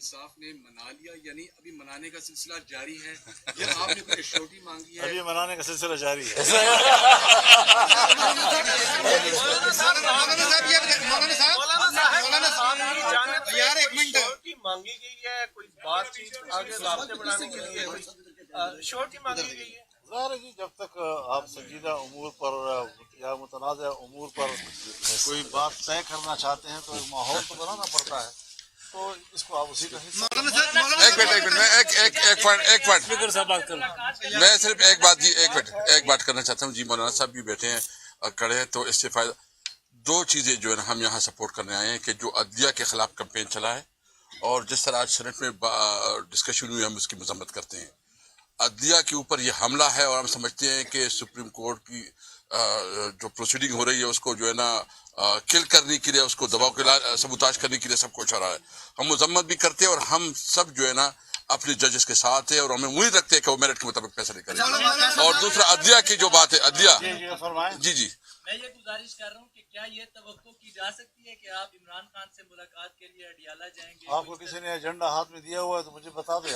انصاف نے منا لیا، یعنی ابھی منانے کا سلسلہ جاری ہے یا آپ نے کوئی ایشورٹی مانگی ہے؟ ابھی منانے کا سلسلہ جاری ہے. یار ایک منٹ مانگی گئی ہے، کوئی بات چیت آگے رابطے بڑھانے کے لیے شورٹی مانگی گئی ہے. ظاہر ہے جی، جب تک آپ سنجیدہ امور پر یا متنازع امور پر کوئی بات طے کرنا چاہتے ہیں تو ایک ماحول تو بنانا پڑتا ہے، تو اس کو آپ اسی کا حصہ. ایک منٹ میں ایک پوائنٹ میں صرف ایک بات کرنا چاہتا ہوں. جی مولانا صاحب بھی بیٹھے ہیں اور کھڑے ہیں، تو اس سے فائدہ دو چیزیں جو ہے نا ہم یہاں سپورٹ کرنے آئے ہیں کہ جو عدلیہ کے خلاف کمپین چلا ہے اور جس طرح آج سینٹ میں ڈسکشن ہوئی ہم اس کی مذمت کرتے ہیں. عدلیہ کے اوپر یہ حملہ ہے اور ہم سمجھتے ہیں کہ سپریم کورٹ کی جو پروسیڈنگ ہو رہی ہے اس کو جو ہے نا کل کرنے کے لیے، اس کو دباؤ کے سبوتاج کرنے کے لیے سب کچھ ہو رہا ہے. ہم مذمت بھی کرتے ہیں اور ہم سب جو ہے نا اپنے ججز کے ساتھ ہیں اور ہمیں امید رکھتے ہیں کہ وہ میرٹ کے مطابق فیصلے کریں. اور دوسرا عدلیہ کی جو بات ہے، عدلیہ جی میں یہ گزارش کر رہا ہوں کہ کیا یہ توقع کی جا سکتی ہے کہ آپ عمران خان سے ملاقات کے لیے اڈیالہ جائیں گے؟ آپ کو کسی نے ایجنڈا ہاتھ میں دیا ہوا ہے تو مجھے بتا دیں.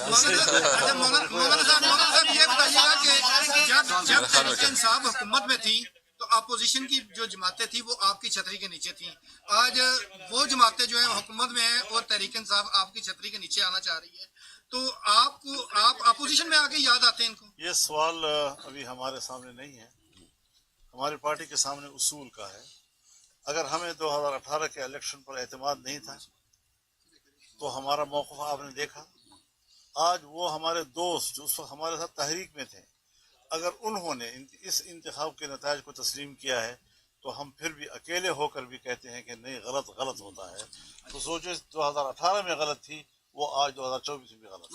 مولانا صاحب یہ بتائیے گا کہ جب تحریک انصاف حکومت میں تھی تو اپوزیشن کی جو جماعتیں تھیں وہ آپ کی چھتری کے نیچے تھیں. آج وہ جماعتیں جو ہیں حکومت میں ہیں اور تحریک انصاف آپ کی چھتری کے نیچے آنا چاہ رہی ہے، تو آپ اپوزیشن میں آ کے یاد آتے ہیں ان کو؟ یہ سوال ابھی ہمارے سامنے نہیں ہے. ہماری پارٹی کے سامنے اصول کا ہے. اگر ہمیں 2018 کے الیکشن پر اعتماد نہیں تھا تو ہمارا موقف آپ نے دیکھا. آج وہ ہمارے دوست جو اس وقت ہمارے ساتھ تحریک میں تھے، اگر انہوں نے اس انتخاب کے نتائج کو تسلیم کیا ہے تو ہم پھر بھی اکیلے ہو کر بھی کہتے ہیں کہ نہیں، غلط ہوتا ہے. تو سوچو 2018 میں غلط تھی، وہ آج 2024 میں بھی غلط ہے.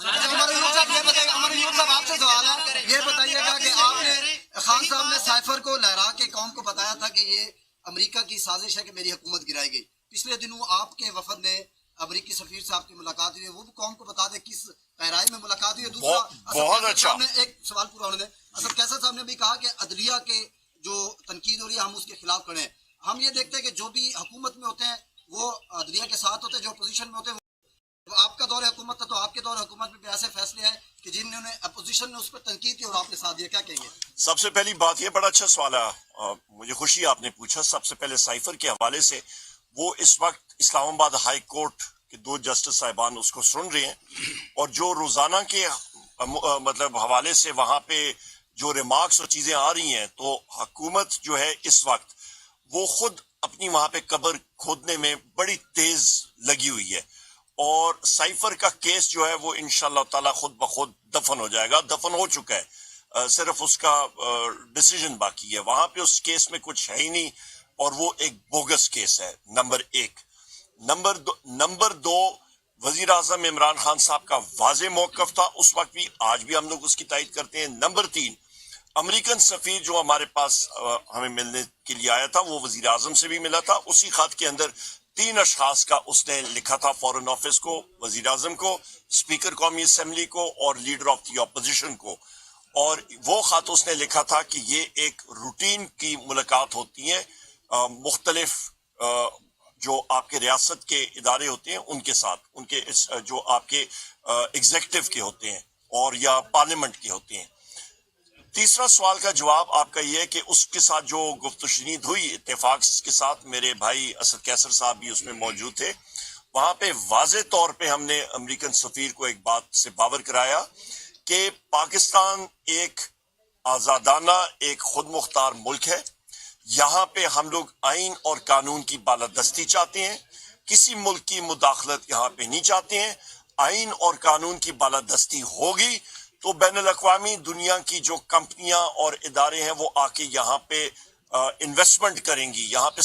آپ سے سوال ہے، یہ بتائیے گا کہ آپ نے خان صاحب نے سائفر کو لہرا کے قوم کو بتایا تھا کہ یہ امریکہ کی سازش ہے کہ میری حکومت گرائی گئی. پچھلے دنوں آپ کے وفد نے امریکی سفیر صاحب کی ملاقات ہوئی ہے، وہ بھی قوم کو بتا دیں کس پیرائی میں ملاقات ہوئی ہے. دوسرا بہت اچھا ایک سوال پورا ہونے دیں. اسد کیسر صاحب نے بھی کہا کہ عدلیہ کے جو تنقید ہو رہی ہے ہم اس کے خلاف کھڑے ہیں. ہم یہ دیکھتے ہیں کہ جو بھی حکومت میں ہوتے ہیں وہ عدلیہ کے ساتھ ہوتے ہیں، جو اپوزیشن میں ہوتے ہیں آپ کا دور حکومت تھا تو آپ کے دور حکومت میں بھی ایسے فیصلے ہیں کہ جنہوں نے اپوزیشن نے اس پر تنقید کی اور آپ نے ساتھ دیا. کیا کہیں گے؟ سب سے پہلی بات یہ بڑا اچھا سوال ہے، مجھے خوشی آپ نے پوچھا. سب سے پہلے سائفر کے حوالے سے، وہ اس وقت اسلام آباد ہائی کورٹ کے 2 جسٹس صاحبان اس کو سن رہے ہیں، اور جو روزانہ کے مطلب حوالے سے وہاں پہ جو ریمارکس اور چیزیں آ رہی ہیں، تو حکومت جو ہے اس وقت وہ خود اپنی وہاں پہ قبر کھودنے میں بڑی تیز لگی ہوئی ہے. اور سائفر کا کیس جو ہے وہ انشاءاللہ تعالی خود بخود دفن ہو جائے گا، دفن ہو چکا ہے، صرف اس کا ڈیسیجن باقی ہے. وہاں پہ اس کیس میں کچھ ہے ہی نہیں، اور وہ ایک بوگس کیس ہے. نمبر 1. نمبر 2، وزیر اعظم عمران خان صاحب کا واضح موقف تھا اس وقت بھی، آج بھی ہم لوگ اس کی تائید کرتے ہیں. نمبر 3، امریکن سفیر جو ہمارے پاس ہمیں ملنے کے لیے آیا تھا وہ وزیر اعظم سے بھی ملا تھا. اسی خط کے اندر 3 اشخاص کا اس نے لکھا تھا، فورن آفس کو، وزیر اعظم کو، اسپیکر قومی اسمبلی کو، اور لیڈر آف دی اپوزیشن کو. اور وہ خط اس نے لکھا تھا کہ یہ ایک روٹین کی ملاقات ہوتی ہیں مختلف جو آپ کے ریاست کے ادارے ہوتے ہیں ان کے ساتھ، ان کے جو آپ کے ایگزیکٹو کے ہوتے ہیں اور یا پارلیمنٹ کے ہوتے ہیں. تیسرا سوال کا جواب آپ کا یہ ہے کہ اس کے ساتھ جو گفت و شنید ہوئی اتفاق کے ساتھ، میرے بھائی اسد کیسر صاحب بھی اس میں موجود تھے، وہاں پہ واضح طور پہ ہم نے امریکن سفیر کو ایک بات سے باور کرایا کہ پاکستان ایک آزادانہ، ایک خود مختار ملک ہے. یہاں پہ ہم لوگ آئین اور قانون کی بالادستی چاہتے ہیں، کسی ملک کی مداخلت یہاں پہ نہیں چاہتے ہیں. آئین اور قانون کی بالادستی ہوگی تو بین الاقوامی دنیا کی جو کمپنیاں اور ادارے ہیں وہ آ کے یہاں پہ انویسٹمنٹ کریں گی، یہاں پہ